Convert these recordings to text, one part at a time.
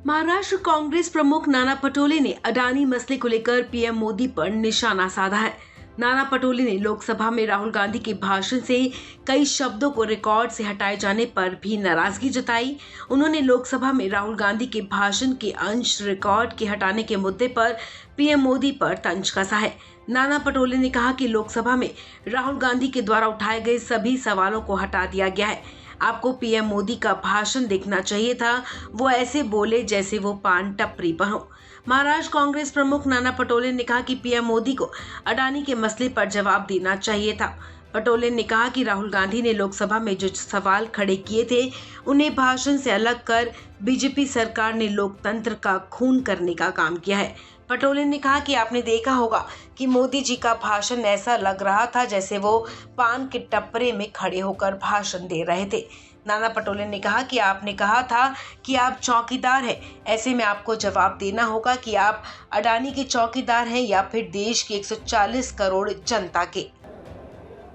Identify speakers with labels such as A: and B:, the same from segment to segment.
A: महाराष्ट्र कांग्रेस प्रमुख नाना पटोले ने अडानी मसले को लेकर पीएम मोदी पर निशाना साधा है। नाना पटोले ने लोकसभा में राहुल गांधी के भाषण से कई शब्दों को रिकॉर्ड से हटाए जाने पर भी नाराजगी जताई। उन्होंने लोकसभा में राहुल गांधी के भाषण के अंश रिकॉर्ड के हटाने के मुद्दे पर पीएम मोदी पर तंज कसा है। नाना पटोले ने कहा कि लोकसभा में राहुल गांधी के द्वारा उठाए गए सभी सवालों को हटा दिया गया है। आपको पीएम मोदी का भाषण देखना चाहिए था, वो ऐसे बोले जैसे वो पान टपरी पर हो। महाराष्ट्र कांग्रेस प्रमुख नाना पटोले ने कहा कि पीएम मोदी को अडानी के मसले पर जवाब देना चाहिए था। पटोले ने कहा कि राहुल गांधी ने लोकसभा में जो सवाल खड़े किए थे उन्हें भाषण से अलग कर बीजेपी सरकार ने लोकतंत्र का खून करने का काम किया है। पटोले ने कहा कि आपने देखा होगा कि मोदी जी का भाषण ऐसा लग रहा था जैसे वो पान के टपरे में खड़े होकर भाषण दे रहे थे। नाना पटोले ने कहा कि आपने कहा था कि आप चौकीदार हैं, ऐसे में आपको जवाब देना होगा कि आप अडानी के चौकीदार हैं या फिर देश की 140 करोड़ जनता के।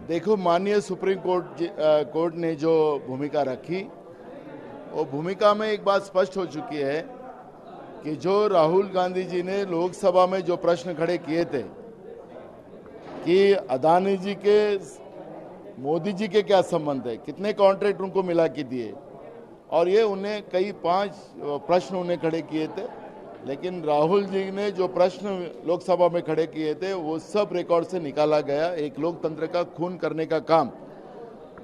B: देखो, माननीय सुप्रीम कोर्ट ने जो भूमिका रखी, वो भूमिका में एक बात स्पष्ट हो चुकी है कि जो राहुल गांधी जी ने लोकसभा में जो प्रश्न खड़े किए थे कि अडानी जी के मोदी जी के क्या संबंध है, कितने कॉन्ट्रैक्ट उनको मिला के दिए, और ये उन्हें कई 5 प्रश्न उन्हें खड़े किए थे। लेकिन राहुल जी ने जो प्रश्न लोकसभा में खड़े किए थे वो सब रिकॉर्ड से निकाला गया। एक लोकतंत्र का खून करने का काम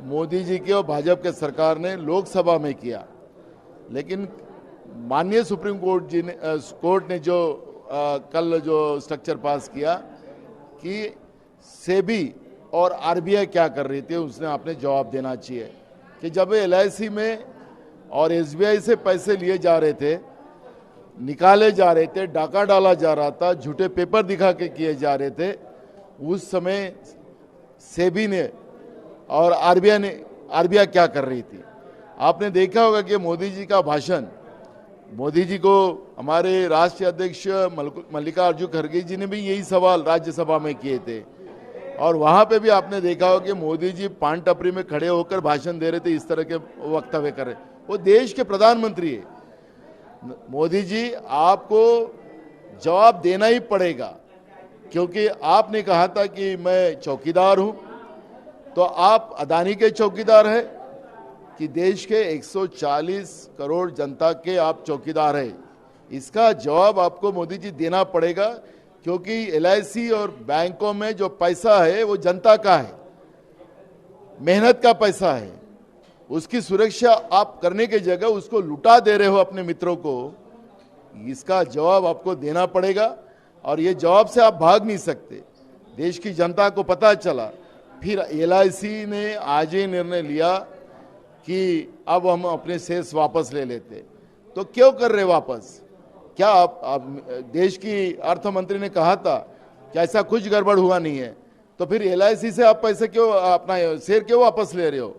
B: मोदी जी के और भाजपा के सरकार ने लोकसभा में किया। लेकिन माननीय सुप्रीम कोर्ट ने जो कल जो स्ट्रक्चर पास किया कि सेबी और आरबीआई क्या कर रही थी, उसने आपने जवाब देना चाहिए कि जब एलआईसी में और एसबीआई से पैसे लिए जा रहे थे, निकाले जा रहे थे, डाका डाला जा रहा था, झूठे पेपर दिखा के किए जा रहे थे, उस समय सेबी ने और आरबीआई क्या कर रही थी। आपने देखा होगा कि मोदी जी का भाषण, मोदी जी को हमारे राष्ट्रीय अध्यक्ष मल्लिकार्जुन खड़गे जी ने भी यही सवाल राज्यसभा में किए थे, और वहां पे भी आपने देखा होगा कि मोदी जी पान टपरी में खड़े होकर भाषण दे रहे थे, इस तरह के वक्तव्य कर रहे। वो देश के प्रधानमंत्री है। मोदी जी, आपको जवाब देना ही पड़ेगा, क्योंकि आपने कहा था कि मैं चौकीदार हूं, तो आप अडानी के चौकीदार हैं कि देश के 140 करोड़ जनता के आप चौकीदार हैं। इसका जवाब आपको मोदी जी देना पड़ेगा, क्योंकि एलआईसी और बैंकों में जो पैसा है वो जनता का है, मेहनत का पैसा है। उसकी सुरक्षा आप करने की जगह उसको लुटा दे रहे हो अपने मित्रों को। इसका जवाब आपको देना पड़ेगा, और ये जवाब से आप भाग नहीं सकते। देश की जनता को पता चला, फिर एलआईसी ने आज ही निर्णय लिया कि अब हम अपने शेष वापस ले लेते। तो क्यों कर रहे वापस? क्या आप देश की अर्थ मंत्री ने कहा था कि ऐसा कुछ गड़बड़ हुआ नहीं है, तो फिर एलआईसी से आप पैसे क्यों, अपना शेयर क्यों वापस ले रहे हो?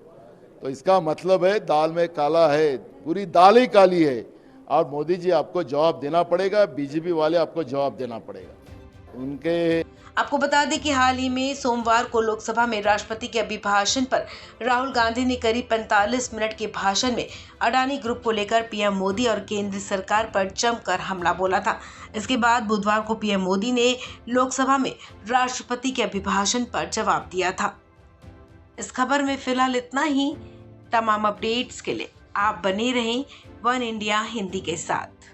B: तो इसका मतलब है दाल में काला है, पूरी दाल ही काली है, और मोदी जी आपको जवाब देना पड़ेगा, बीजेपी वाले आपको जवाब देना पड़ेगा। उनके
A: आपको बता दें कि हाल ही में सोमवार को लोकसभा में राष्ट्रपति के अभिभाषण पर राहुल गांधी ने करीब 45 मिनट के भाषण में अडानी ग्रुप को लेकर पीएम मोदी और केंद्र सरकार पर जमकर हमला बोला था। इसके बाद बुधवार को पीएम मोदी ने लोकसभा में राष्ट्रपति के अभिभाषण पर जवाब दिया था। इस खबर में फिलहाल इतना ही। तमाम अपडेट्स के लिए आप बने रहें वन इंडिया हिंदी के साथ।